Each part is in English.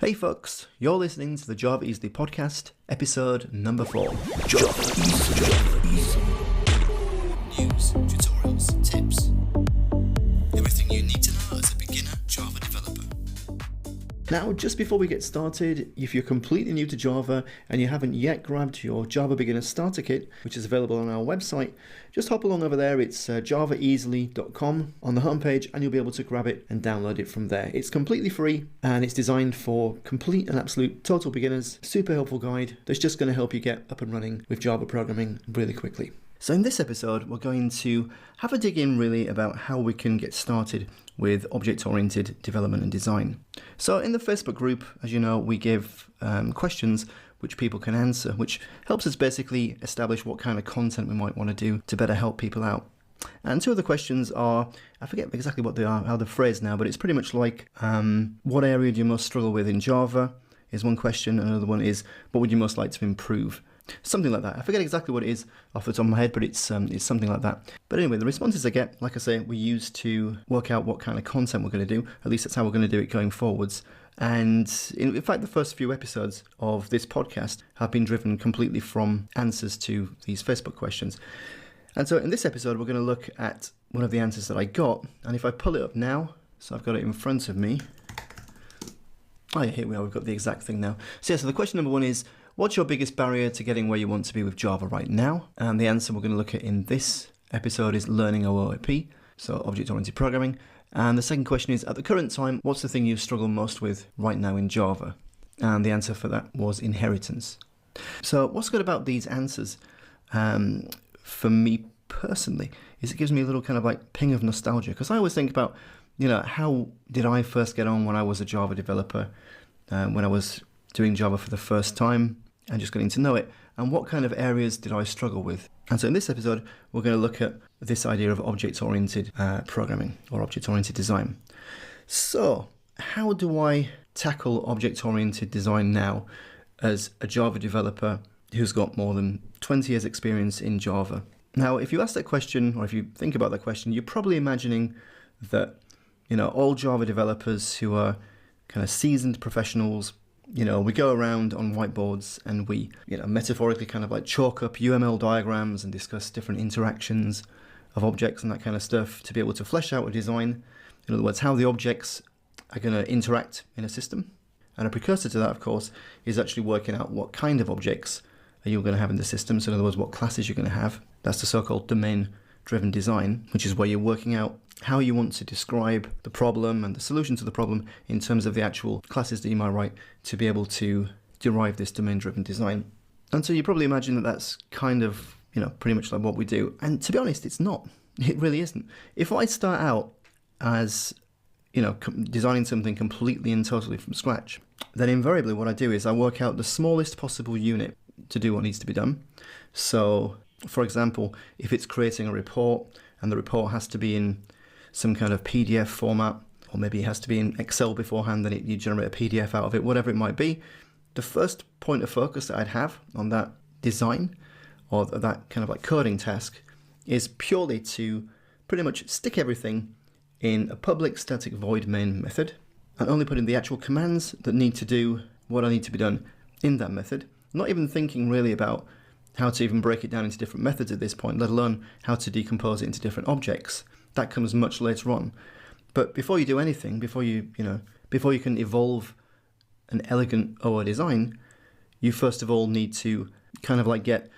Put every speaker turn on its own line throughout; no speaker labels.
Hey folks, you're listening to the Java Easily podcast, episode number 4. Java Easy. News, tutorials, tips. Everything you need to know as a beginner Java developer. Now, just before we get started, if you're completely new to Java and you haven't yet grabbed your Java Beginner Starter Kit, which is available on our website, just hop along over there. It's javaeasily.com on the homepage, and you'll be able to grab it and download it from there. It's completely free, and it's designed for complete and absolute total beginners. Super helpful guide that's just going to help you get up and running with Java programming really quickly. So in this episode, we're going to have a dig in really about how we can get started with object-oriented development and design. So in the Facebook group, as you know, we give questions which people can answer, which helps us basically establish what kind of content we might want to do to better help people out. And two of the questions are, I forget exactly what they are, how they're phrased now, but it's pretty much like, what area do you most struggle with in Java is one question. Another one is, what would you most like to improve? Something like that. I forget exactly what it is off the top of my head, but it's something like that. But anyway, the responses I get, like I say, we use to work out what kind of content we're going to do. At least that's how we're going to do it going forwards. And in fact, the first few episodes of this podcast have been driven completely from answers to these Facebook questions. And so in this episode, we're going to look at one of the answers that I got. And if I pull it up now, so I've got it in front of me. Oh, yeah, here we are. We've got the exact thing now. So the question number one is, what's your biggest barrier to getting where you want to be with Java right now? And the answer we're going to look at in this episode is learning OOP, so object-oriented programming. And the second question is, at the current time, what's the thing you struggle most with right now in Java? And the answer for that was inheritance. So what's good about these answers, for me personally, is it gives me a little kind of like ping of nostalgia. Because I always think about, how did I first get on when I was a Java developer, when I was doing Java for the first time and just getting to know it, and what kind of areas did I struggle with. And so in this episode, we're going to look at this idea of object-oriented programming or object-oriented design. So how do I tackle object-oriented design now as a Java developer who's got more than 20 years experience in Java? Now, if you ask that question, or if you think about that question, you're probably imagining that, all Java developers who are kind of seasoned professionals, we go around on whiteboards and we, metaphorically kind of like chalk up UML diagrams and discuss different interactions of objects and that kind of stuff to be able to flesh out a design. In other words, how the objects are going to interact in a system. And a precursor to that, of course, is actually working out what kind of objects are you going to have in the system. So in other words, what classes you're going to have. That's the so-called domain-driven design, which is where you're working out how you want to describe the problem and the solution to the problem in terms of the actual classes that you might write to be able to derive this domain-driven design. And so you probably imagine that that's kind of, pretty much like what we do. And to be honest, it's not. It really isn't. If I start out as, designing something completely and totally from scratch, then invariably what I do is I work out the smallest possible unit to do what needs to be done. So, for example, if it's creating a report and the report has to be in some kind of PDF format, or maybe it has to be in Excel beforehand, then you generate a PDF out of it, whatever it might be. The first point of focus that I'd have on that design, or that kind of like coding task, is purely to pretty much stick everything in a public static void main method, and only put in the actual commands that need to do what I need to be done in that method. Not even thinking really about how to even break it down into different methods at this point, let alone how to decompose it into different objects. That comes much later on. But before you do anything, before you can evolve an elegant OO design, you first of all need to kind of like get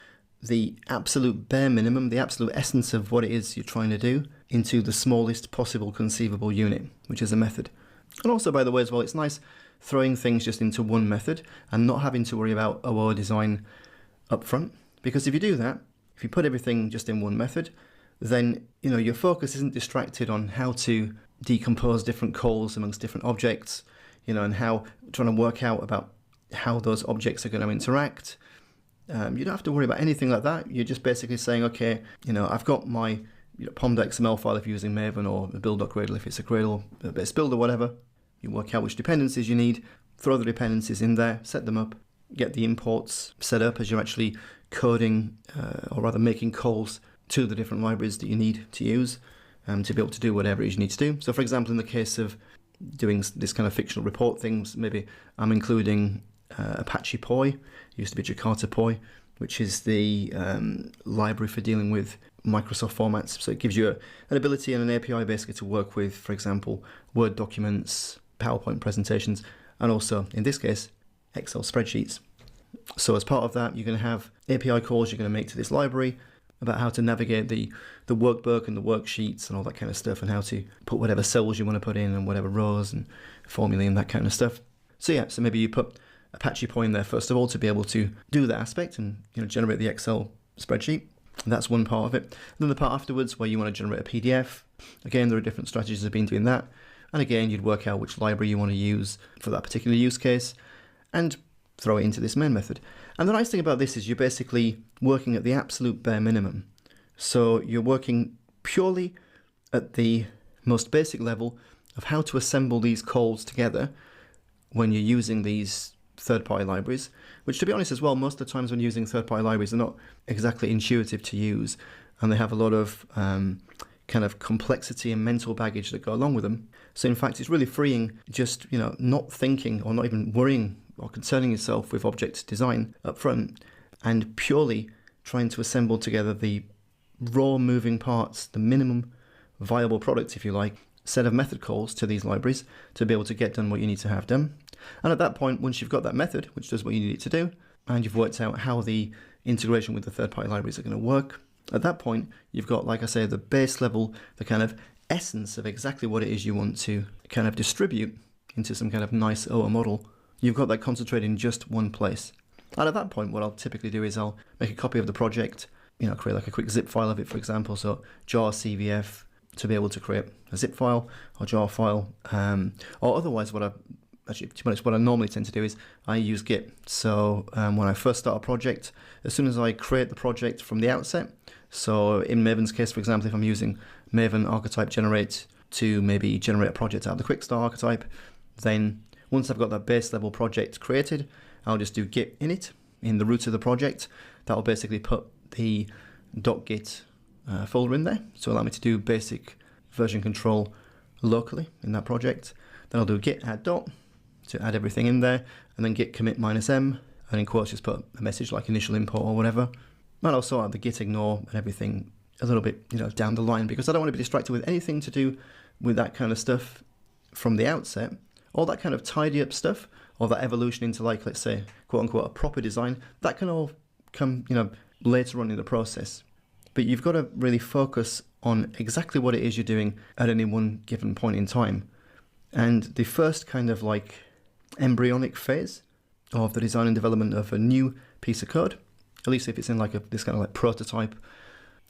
the absolute bare minimum, the absolute essence of what it is you're trying to do into the smallest possible conceivable unit, which is a method. And also, by the way, as well, it's nice throwing things just into one method and not having to worry about OO design up front. Because if you do that, if you put everything just in one method, then your focus isn't distracted on how to decompose different calls amongst different objects, and how trying to work out about how those objects are going to interact. You don't have to worry about anything like that. You're just basically saying, okay, I've got my pom.xml file if you're using Maven, or a build.gradle if it's a Gradle, a base build or whatever. You work out which dependencies you need, throw the dependencies in there, set them up, get the imports set up as you're actually coding, or rather making calls to the different libraries that you need to use to be able to do whatever it is you need to do. So for example, in the case of doing this kind of fictional report things, maybe I'm including Apache Poi, used to be Jakarta Poi, which is the library for dealing with Microsoft formats. So it gives you an ability and an API basically to work with, for example, Word documents, PowerPoint presentations, and also, in this case, Excel spreadsheets. So as part of that, you're going to have API calls you're going to make to this library about how to navigate the workbook and the worksheets and all that kind of stuff, and how to put whatever cells you want to put in and whatever rows and formulae and that kind of stuff. So yeah, so maybe you put Apache Poi in there first of all to be able to do that aspect and generate the Excel spreadsheet. That's one part of it. And then the part afterwards where you want to generate a PDF. Again, there are different strategies of been doing that. And again, you'd work out which library you want to use for that particular use case and throw it into this main method. And the nice thing about this is you're basically working at the absolute bare minimum. So you're working purely at the most basic level of how to assemble these calls together when you're using these third-party libraries, which, to be honest as well, most of the times when using third-party libraries, they're not exactly intuitive to use, and they have a lot of kind of complexity and mental baggage that go along with them. So in fact, it's really freeing just, not thinking or not even worrying or concerning yourself with object design up front, and purely trying to assemble together the raw moving parts, the minimum viable product, if you like, set of method calls to these libraries to be able to get done what you need to have done. And at that point, once you've got that method, which does what you need it to do, and you've worked out how the integration with the third-party libraries are going to work, at that point, you've got, like I say, the base level, the kind of essence of exactly what it is you want to kind of distribute into some kind of nice OA model. You've got that concentrated in just one place. And at that point, what I'll typically do is I'll make a copy of the project, create like a quick zip file of it, for example, so jar CVF to be able to create a zip file or jar file, or otherwise what I normally tend to do is I use Git. So when I first start a project, as soon as I create the project from the outset, so in Maven's case, for example, if I'm using Maven archetype generate to maybe generate a project out of the quick start archetype, then once I've got that base level project created, I'll just do git init in the root of the project. That'll basically put the .git folder in there to allow me to do basic version control locally in that project. Then I'll do git add dot to add everything in there, and then git commit -m, and in quotes just put a message like initial import or whatever. And I'll sort out the git ignore and everything a little bit down the line, because I don't want to be distracted with anything to do with that kind of stuff from the outset. All that kind of tidy up stuff, or that evolution into, like, let's say, quote unquote, a proper design, that can all come later on in the process. But you've got to really focus on exactly what it is you're doing at any one given point in time. And the first kind of like embryonic phase of the design and development of a new piece of code, at least if it's in like this kind of like prototype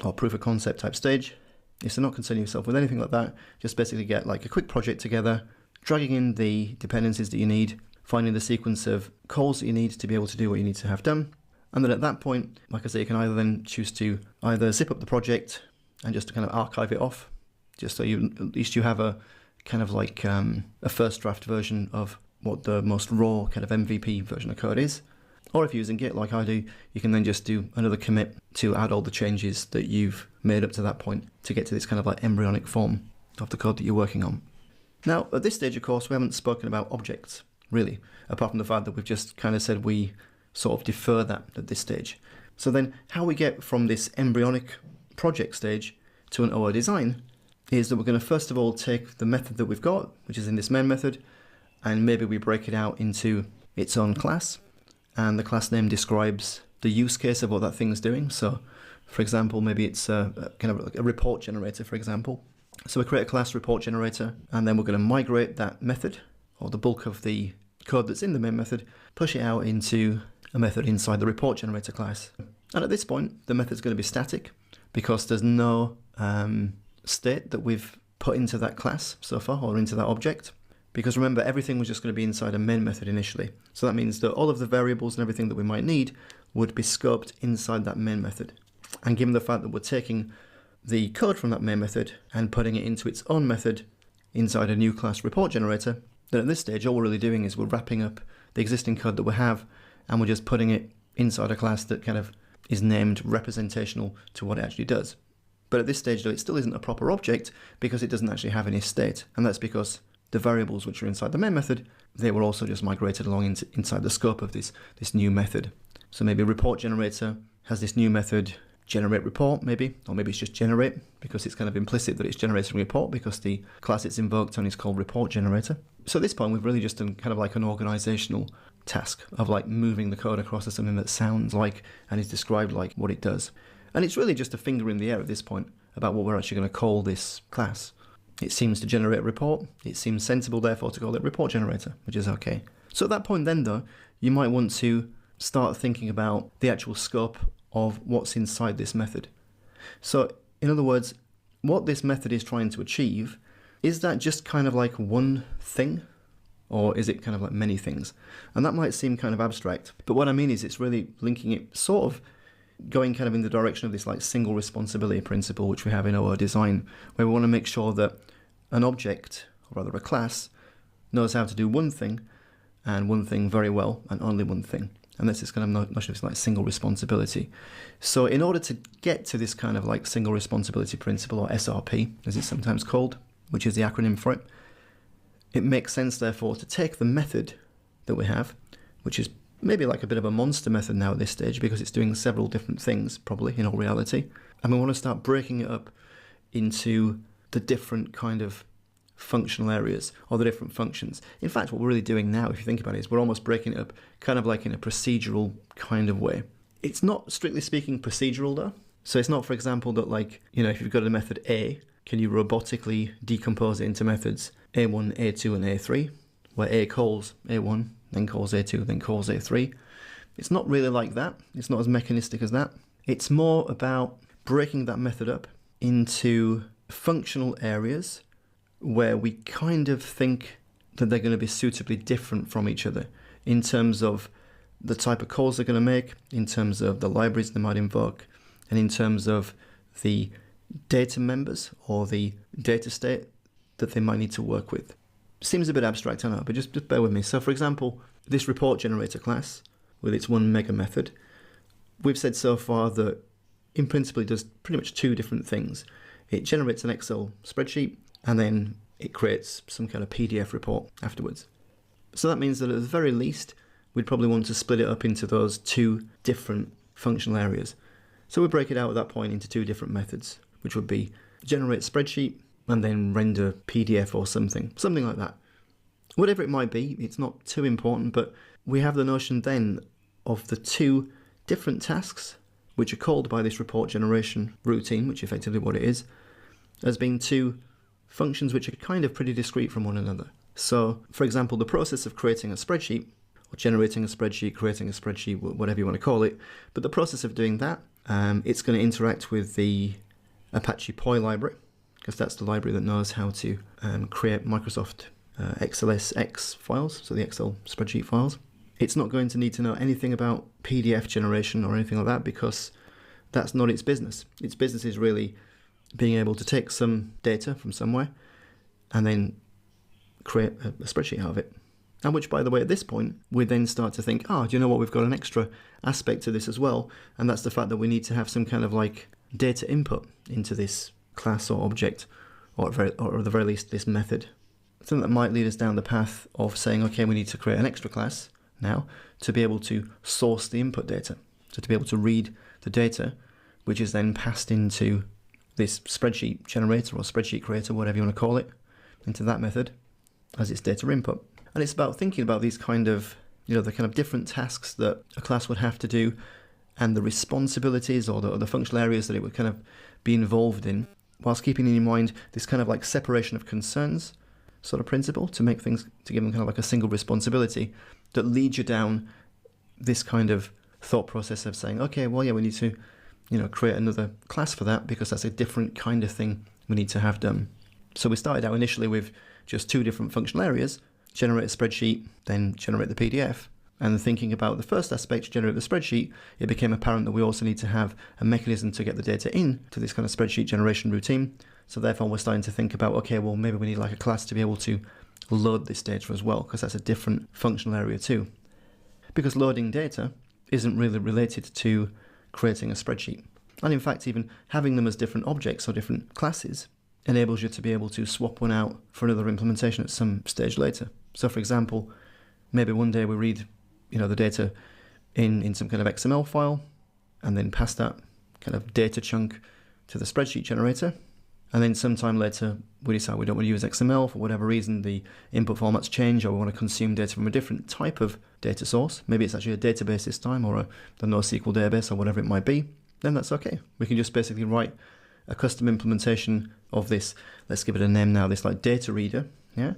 or proof of concept type stage, is to not concern yourself with anything like that. Just basically get like a quick project together, dragging in the dependencies that you need, finding the sequence of calls that you need to be able to do what you need to have done. And then at that point, like I say, you can either then choose to either zip up the project and just to kind of archive it off, just so at least you have a kind of like a first draft version of what the most raw kind of MVP version of code is. Or if you're using Git like I do, you can then just do another commit to add all the changes that you've made up to that point to get to this kind of like embryonic form of the code that you're working on. Now, at this stage, of course, we haven't spoken about objects, really, apart from the fact that we've just kind of said we sort of defer that at this stage. So then how we get from this embryonic project stage to an OA design is that we're going to first of all take the method that we've got, which is in this main method, and maybe we break it out into its own class, and the class name describes the use case of what that thing's doing. So, for example, maybe it's a kind of like a report generator, for example. So we create a class report generator, and then we're going to migrate that method, or the bulk of the code that's in the main method, push it out into a method inside the report generator class. And at this point, the method's going to be static because there's no state that we've put into that class so far, or into that object. Because remember, everything was just going to be inside a main method initially. So that means that all of the variables and everything that we might need would be scoped inside that main method. And given the fact that we're taking the code from that main method and putting it into its own method inside a new class report generator, then at this stage, all we're really doing is we're wrapping up the existing code that we have, and we're just putting it inside a class that kind of is named representational to what it actually does. But at this stage, though, it still isn't a proper object because it doesn't actually have any state. And that's because the variables which are inside the main method, they were also just migrated along inside the scope of this new method. So maybe report generator has this new method, generate report maybe, or maybe it's just generate because it's kind of implicit that it's generating a report because the class it's invoked on is called report generator. So at this point, we've really just done kind of like an organizational task of like moving the code across to something that sounds like and is described like what it does. And it's really just a finger in the air at this point about what we're actually going to call this class. It seems to generate a report. It seems sensible, therefore, to call it report generator, which is okay. So at that point then, though, you might want to start thinking about the actual scope of what's inside this method. So in other words, what this method is trying to achieve, is that just kind of like one thing? Or is it kind of like many things? And that might seem kind of abstract, but what I mean is it's really linking it, sort of going kind of in the direction of this like single responsibility principle which we have in our design, where we want to make sure that an object, or rather a class, knows how to do one thing and one thing very well and only one thing. And that's this kind of notion of like single responsibility. So in order to get to this kind of like single responsibility principle, or SRP as it's sometimes called, which is the acronym for it, it makes sense therefore to take the method that we have, which is maybe like a bit of a monster method now at this stage because it's doing several different things probably in all reality, and we want to start breaking it up into the different kind of functional areas or the different functions. In fact, what we're really doing now, if you think about it, is we're almost breaking it up kind of like in a procedural kind of way. It's not strictly speaking procedural though. So it's not, for example, that like, you know, if you've got a method A, can you robotically decompose it into methods A1, A2 and A3, where A calls A1, then calls A2, then calls A3. It's not really like that. It's not as mechanistic as that. It's more about breaking that method up into functional areas where we kind of think that they're going to be suitably different from each other in terms of the type of calls they're going to make, in terms of the libraries they might invoke, and in terms of the data members or the data state that they might need to work with. Seems a bit abstract, I know, but just bear with me. So for example, this report generator class with its one mega method, we've said so far that in principle it does pretty much two different things. It generates an Excel spreadsheet and then it creates some kind of PDF report afterwards. So that means that at the very least, we'd probably want to split it up into those two different functional areas. So we break it out at that point into two different methods, which would be generate spreadsheet and then render PDF or something like that. Whatever it might be, it's not too important, but we have the notion then of the two different tasks which are called by this report generation routine, which is effectively what it is, as being two functions which are kind of pretty discrete from one another. So, for example, the process of creating a spreadsheet, or generating a spreadsheet, creating a spreadsheet, whatever you want to call it, but the process of doing that, it's going to interact with the Apache POI library, because that's the library that knows how to create Microsoft XLSX files, so the Excel spreadsheet files. It's not going to need to know anything about PDF generation or anything like that because that's not its business. Its business is really being able to take some data from somewhere and then create a spreadsheet out of it. And which, by the way, at this point, we then start to think, do you know what, we've got an extra aspect to this as well, and that's the fact that we need to have some kind of like data input into this class or object, or at the very least this method. Something that might lead us down the path of saying, okay, we need to create an extra class now to be able to source the input data, so to be able to read the data, which is then passed into this spreadsheet generator or spreadsheet creator, whatever you want to call it, into that method as its data input. And it's about thinking about these kind of, the kind of different tasks that a class would have to do and the responsibilities or the functional areas that it would kind of be involved in, whilst keeping in mind this kind of like separation of concerns sort of principle to make things, to give them kind of like a single responsibility that leads you down this kind of thought process of saying, okay, well, yeah, we need to, create another class for that because that's a different kind of thing we need to have done. So we started out initially with just two different functional areas, generate a spreadsheet, then generate the PDF. And thinking about the first aspect, generate the spreadsheet, it became apparent that we also need to have a mechanism to get the data in to this kind of spreadsheet generation routine. So therefore we're starting to think about, okay, well, maybe we need like a class to be able to load this data as well, because that's a different functional area too. Because loading data isn't really related to creating a spreadsheet. And in fact, even having them as different objects or different classes enables you to be able to swap one out for another implementation at some stage later. So for example, maybe one day we read, the data in some kind of XML file and then pass that kind of data chunk to the spreadsheet generator. And then sometime later, we decide we don't want to use XML for whatever reason, the input formats change, or we want to consume data from a different type of data source. Maybe it's actually a database this time, or the NoSQL database, or whatever it might be. Then that's okay. We can just basically write a custom implementation of this. Let's give it a name now, this like data reader. Yeah.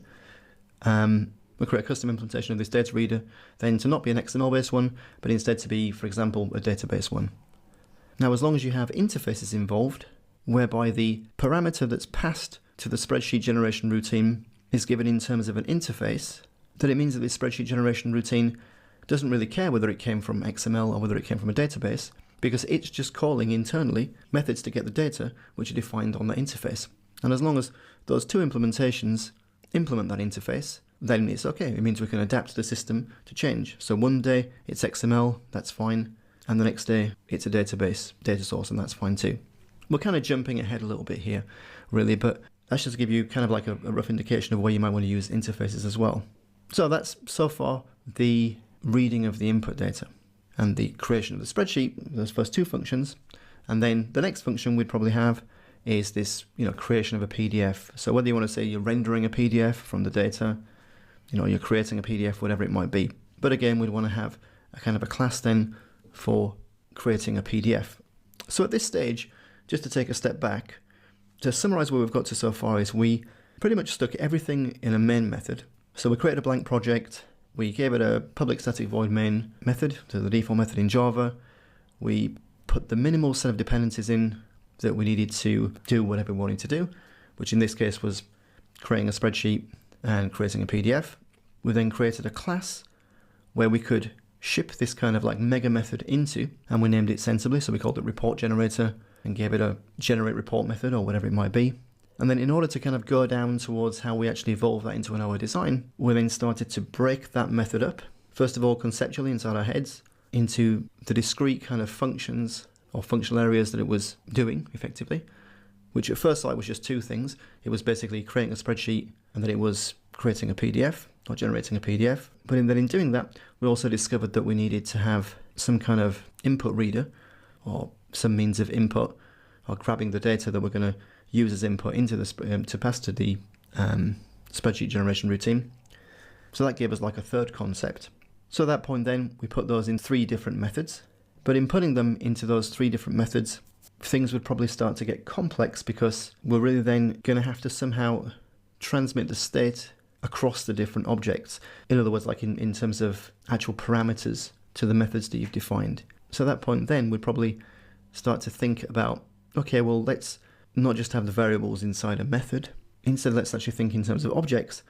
We'll create a custom implementation of this data reader, then to not be an XML-based one, but instead to be, for example, a database one. Now, as long as you have interfaces involved, whereby the parameter that's passed to the spreadsheet generation routine is given in terms of an interface, then it means that this spreadsheet generation routine doesn't really care whether it came from XML or whether it came from a database, because it's just calling internally methods to get the data which are defined on that interface. And as long as those two implementations implement that interface, then it's okay. It means we can adapt the system to change. So one day it's XML, that's fine, and the next day it's a database data source, and that's fine too. We're kind of jumping ahead a little bit here, really, but that's just to give you kind of like a rough indication of where you might want to use interfaces as well. So that's so far the reading of the input data and the creation of the spreadsheet, those first two functions. And then the next function we'd probably have is this, creation of a PDF. So whether you want to say you're rendering a PDF from the data, you're creating a PDF, whatever it might be. But again, we'd want to have a kind of a class then for creating a PDF. So at this stage, just to take a step back, to summarize where we've got to so far is we pretty much stuck everything in a main method. So we created a blank project, we gave it a public static void main method, so the default method in Java. We put the minimal set of dependencies in that we needed to do whatever we wanted to do, which in this case was creating a spreadsheet and creating a PDF. We then created a class where we could ship this kind of like mega method into, and we named it sensibly, so we called it report generator and gave it a generate report method or whatever it might be. And then in order to kind of go down towards how we actually evolve that into an OO design, we then started to break that method up, first of all conceptually inside our heads, into the discrete kind of functions or functional areas that it was doing effectively, which at first sight was just two things. It was basically creating a spreadsheet, and then it was creating a PDF or generating a PDF. But then in doing that, we also discovered that we needed to have some kind of input reader or some means of input, or grabbing the data that we're going to use as input into the to pass to the spreadsheet generation routine. So that gave us like a third concept. So at that point then, we put those in three different methods. But in putting them into those three different methods, things would probably start to get complex, because we're really then going to have to somehow transmit the state across the different objects. In other words, like in terms of actual parameters to the methods that you've defined. So at that point then, we'd probably start to think about, okay, well, let's not just have the variables inside a method. Instead, let's actually think in terms of objects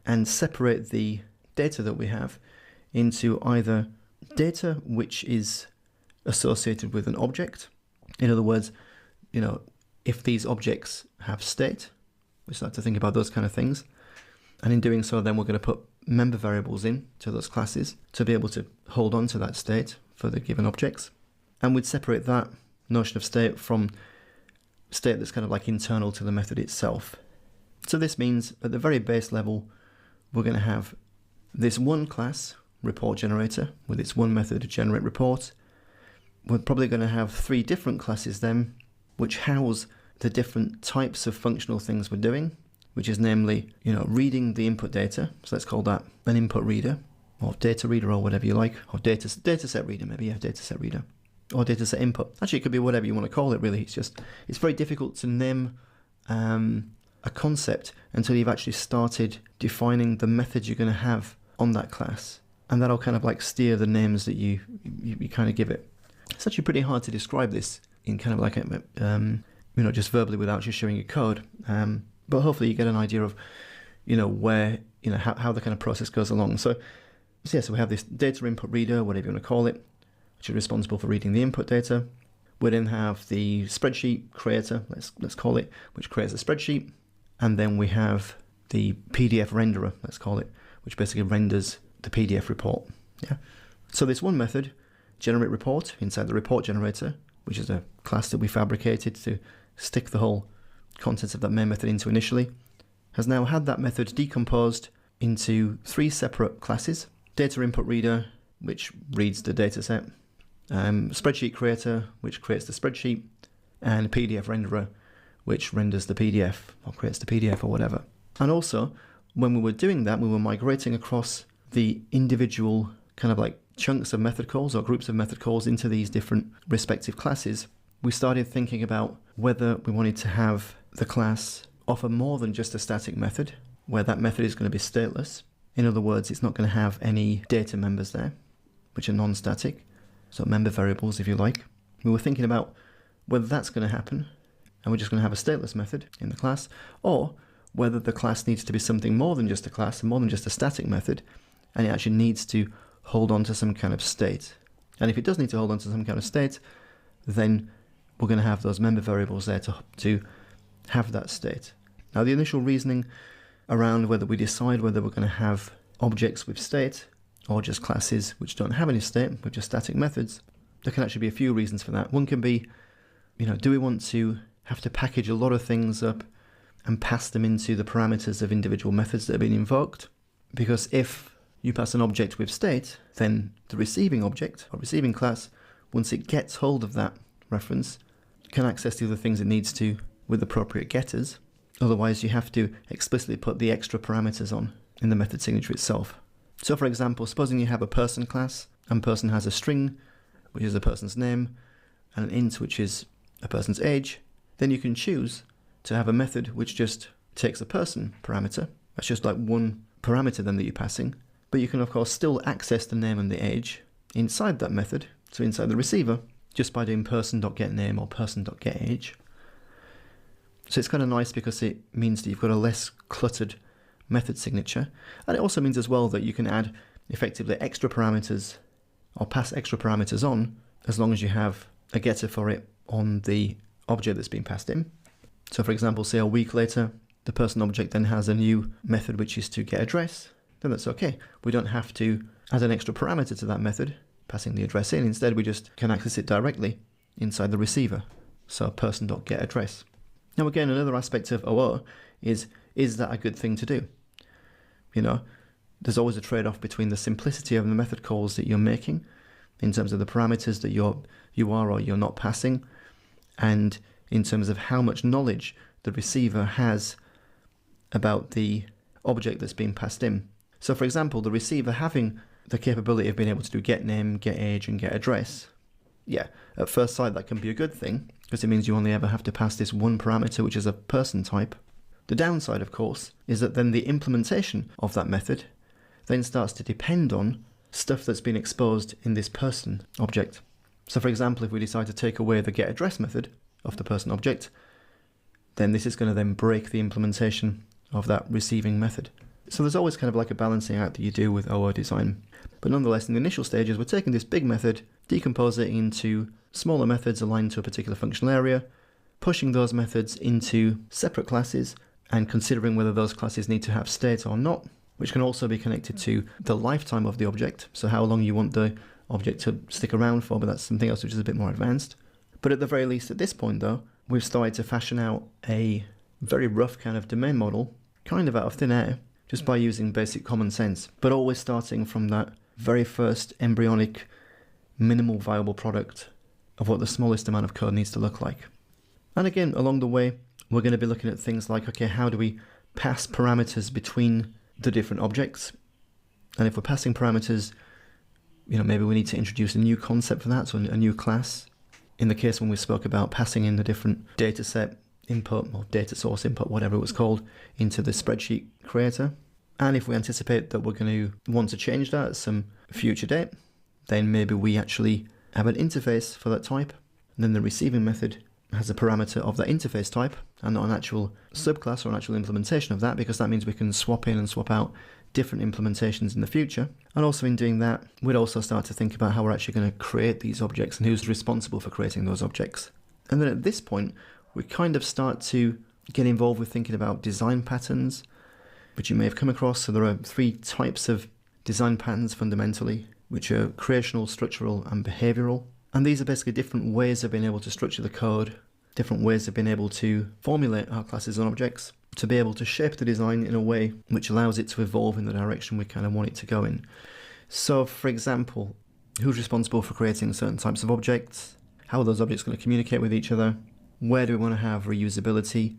and separate the data that we have into either data which is associated with an object. In other words, if these objects have state, we start to think about those kind of things. And in doing so, then we're going to put member variables in to those classes to be able to hold on to that state for the given objects. And we'd separate that notion of state from state that's kind of like internal to the method itself. So this means at the very base level, we're going to have this one class, report generator, with its one method to generate report. We're probably going to have three different classes then, which house the different types of functional things we're doing, which is namely, reading the input data. So let's call that an input reader, or data reader, or whatever you like, or data set reader, maybe, yeah, data set reader, or data set input. Actually, it could be whatever you want to call it, really. It's very difficult to name a concept until you've actually started defining the methods you're going to have on that class. And that'll kind of like steer the names that you kind of give it. It's actually pretty hard to describe this in kind of like just verbally without just showing you code. But hopefully you get an idea of, where, how the kind of process goes along. So we have this data input reader, whatever you want to call it, which is responsible for reading the input data. We then have the spreadsheet creator, let's call it, which creates a spreadsheet. And then we have the PDF renderer, let's call it, which basically renders the PDF report. Yeah. So this one method, generate report, inside the report generator, which is a class that we fabricated to stick the whole contents of that main method into initially, has now had that method decomposed into 3 separate classes: data input reader, which reads the dataset, spreadsheet creator, which creates the spreadsheet, and PDF renderer, which renders the PDF or creates the PDF or whatever. And also, when we were doing that, we were migrating across the individual kind of like chunks of method calls or groups of method calls into these different respective classes. We started thinking about whether we wanted to have the class offer more than just a static method, where that method is going to be stateless. In other words, it's not going to have any data members there, which are non-static, so member variables if you like. We were thinking about whether that's going to happen, and we're just going to have a stateless method in the class, or whether the class needs to be something more than just a class, more than just a static method, and it actually needs to hold on to some kind of state. And if it does need to hold on to some kind of state, then we're going to have those member variables there to have that state. Now, the initial reasoning around whether we decide whether we're going to have objects with state or just classes which don't have any state, with just static methods, there can actually be a few reasons for that. One can be, do we want to have to package a lot of things up and pass them into the parameters of individual methods that have been invoked? Because if you pass an object with state, then the receiving object or receiving class, once it gets hold of that reference, can access the other things it needs to with appropriate getters. Otherwise, you have to explicitly put the extra parameters on in the method signature itself. So for example, supposing you have a person class, and person has a string, which is a person's name, and an int, which is a person's age, then you can choose to have a method which just takes a person parameter. That's just like one parameter then that you're passing. But you can of course still access the name and the age inside that method, so inside the receiver, just by doing person.getName or person.getAge. So it's kind of nice because it means that you've got a less cluttered method signature. And it also means as well that you can add effectively extra parameters or pass extra parameters on as long as you have a getter for it on the object that's been passed in. So for example, say a week later, the person object then has a new method which is to get address, then that's okay. We don't have to add an extra parameter to that method, passing the address in. Instead, we just can access it directly inside the receiver. So person.getAddress. Now again, another aspect of OO is that a good thing to do? There's always a trade-off between the simplicity of the method calls that you're making in terms of the parameters that you are or you're not passing, and in terms of how much knowledge the receiver has about the object that's being passed in. So for example, the receiver having the capability of being able to do getName, getAge, and getAddress, at first sight that can be a good thing, because it means you only ever have to pass this one parameter, which is a person type. The downside, of course, is that then the implementation of that method then starts to depend on stuff that's been exposed in this person object. So for example, if we decide to take away the getAddress method of the person object, then this is going to then break the implementation of that receiving method. So there's always kind of like a balancing act that you do with OO design. But nonetheless, in the initial stages, we're taking this big method, decompose it into smaller methods aligned to a particular functional area, pushing those methods into separate classes, and considering whether those classes need to have state or not, which can also be connected to the lifetime of the object, so how long you want the object to stick around for, but that's something else which is a bit more advanced. But at the very least at this point though, we've started to fashion out a very rough kind of domain model, kind of out of thin air, just by using basic common sense, but always starting from that very first embryonic minimal viable product of what the smallest amount of code needs to look like. And again, along the way, we're going to be looking at things like, okay, how do we pass parameters between the different objects? And if we're passing parameters, maybe we need to introduce a new concept for that, so a new class. In the case when we spoke about passing in the different dataset input or data source input, whatever it was called, into the spreadsheet creator. And if we anticipate that we're going to want to change that at some future date, then maybe we actually have an interface for that type. And then the receiving method has a parameter of that interface type and not an actual subclass or an actual implementation of that, because that means we can swap in and swap out different implementations in the future. And also in doing that, we'd also start to think about how we're actually going to create these objects and who's responsible for creating those objects. And then at this point, we kind of start to get involved with thinking about design patterns, which you may have come across. So there are 3 types of design patterns fundamentally, which are creational, structural, and behavioral. And these are basically different ways of being able to structure the code different ways of being able to formulate our classes and objects to be able to shape the design in a way which allows it to evolve in the direction we kind of want it to go in. So, for example, who's responsible for creating certain types of objects? How are those objects going to communicate with each other? Where do we want to have reusability?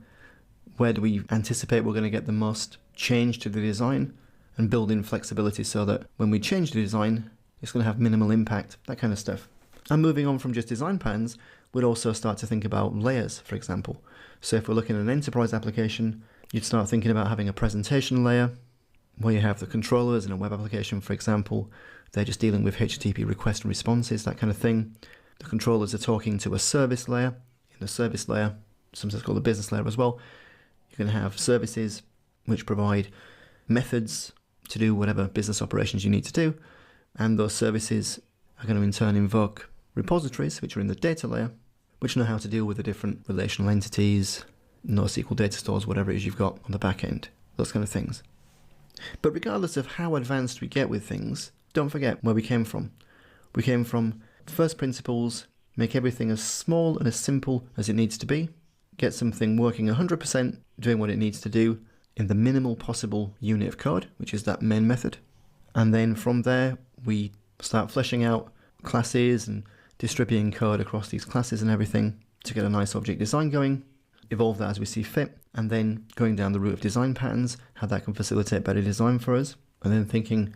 Where do we anticipate we're going to get the most change to the design? And build in flexibility so that when we change the design, it's going to have minimal impact, that kind of stuff. And moving on from just design patterns, we'd also start to think about layers, for example. So if we're looking at an enterprise application, you'd start thinking about having a presentation layer where you have the controllers in a web application, for example. They're just dealing with HTTP requests and responses, that kind of thing. The controllers are talking to a service layer. In the service layer, sometimes called the business layer as well, you can have services which provide methods to do whatever business operations you need to do, and those services are going to in turn invoke repositories, which are in the data layer, which know how to deal with the different relational entities, NoSQL data stores, whatever it is you've got on the back end, those kind of things. But regardless of how advanced we get with things, don't forget where we came from. We came from first principles, make everything as small and as simple as it needs to be, get something working 100%, doing what it needs to do, in the minimal possible unit of code, which is that main method. And then from there, we start fleshing out classes and distributing code across these classes and everything to get a nice object design going, evolve that as we see fit, and then going down the route of design patterns, how that can facilitate better design for us, and then thinking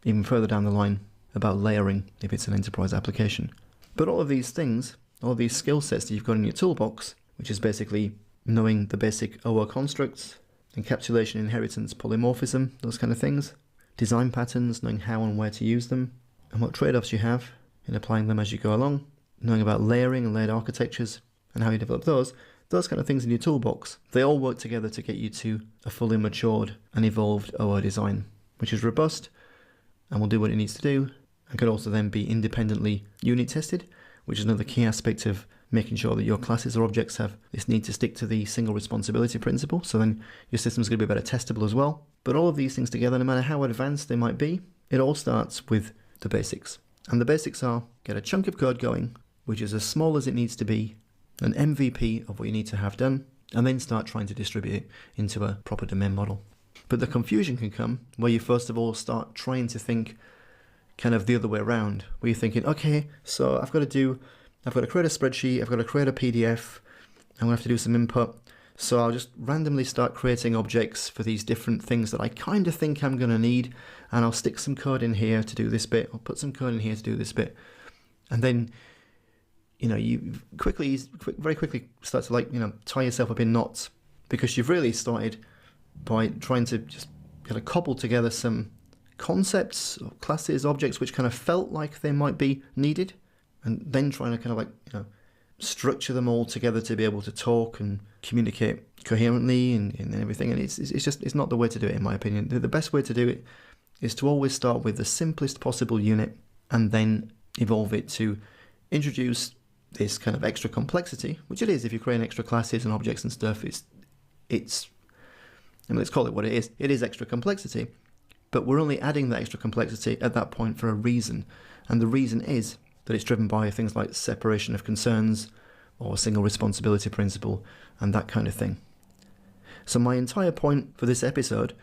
even further down the line about layering if it's an enterprise application. But all of these things, all of these skill sets that you've got in your toolbox, which is basically knowing the basic OR constructs, encapsulation, inheritance, polymorphism, those kind of things, design patterns, knowing how and where to use them, and what trade-offs you have in applying them as you go along, knowing about layering and layered architectures and how you develop those kind of things in your toolbox. They all work together to get you to a fully matured and evolved OR design, which is robust and will do what it needs to do, and can also then be independently unit tested, which is another key aspect of making sure that your classes or objects have this need to stick to the single responsibility principle, so then your system's going to be better testable as well. But all of these things together, no matter how advanced they might be, it all starts with the basics. And the basics are, get a chunk of code going, which is as small as it needs to be, an MVP of what you need to have done, and then start trying to distribute it into a proper domain model. But the confusion can come where you first of all start trying to think kind of the other way around, where you're thinking, okay, so I've got to create a spreadsheet, I've got to create a PDF, I'm going to have to do some input, so I'll just randomly start creating objects for these different things that I kind of think I'm going to need, and I'll stick some code in here to do this bit, I'll put some code in here to do this bit, and then, you very quickly start to tie yourself up in knots, because you've really started by trying to just kind of cobble together some concepts, or classes, objects, which kind of felt like they might be needed, and then trying to kind of structure them all together to be able to talk and communicate coherently and everything. And it's not the way to do it, in my opinion. The best way to do it is to always start with the simplest possible unit and then evolve it to introduce this kind of extra complexity, which it is if you're creating extra classes and objects and stuff. Let's call it what it is. It is extra complexity, but we're only adding that extra complexity at that point for a reason. And the reason is that it's driven by things like separation of concerns or single responsibility principle and that kind of thing. So my entire point for this episode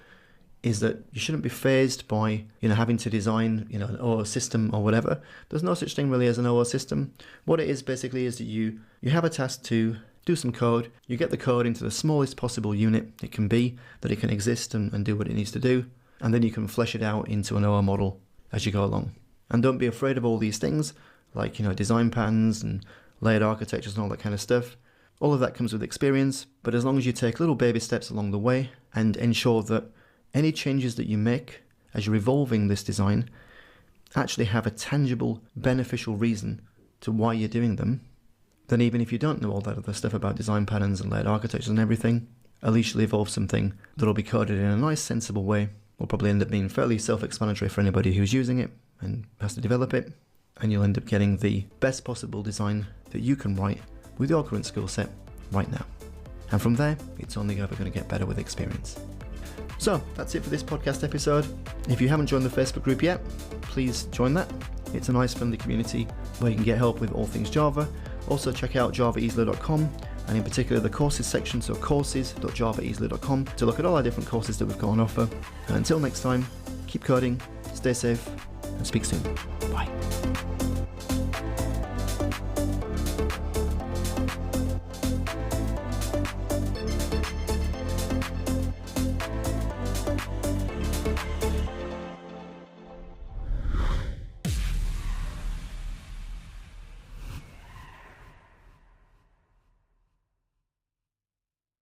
is that you shouldn't be fazed by having to design an OR system or whatever. There's no such thing really as an OR system. What it is basically is that you have a task to do some code, you get the code into the smallest possible unit it can be, that it can exist and do what it needs to do, and then you can flesh it out into an OR model as you go along. And don't be afraid of all these things, like design patterns and layered architectures and all that kind of stuff. All of that comes with experience, but as long as you take little baby steps along the way and ensure that any changes that you make as you're evolving this design actually have a tangible, beneficial reason to why you're doing them, then even if you don't know all that other stuff about design patterns and layered architectures and everything, at least you'll evolve something that'll be coded in a nice, sensible way. Will probably end up being fairly self-explanatory for anybody who's using it and has to develop it, and you'll end up getting the best possible design that you can write with your current skill set right now. And from there, it's only ever going to get better with experience. So that's it for this podcast episode. If you haven't joined the Facebook group yet, please join that. It's a nice friendly community where you can get help with all things Java. Also check out javaeasily.com and in particular the courses section, so courses.javaeasily.com, to look at all our different courses that we've got on offer. And until next time, keep coding, stay safe, and speak soon. Bye.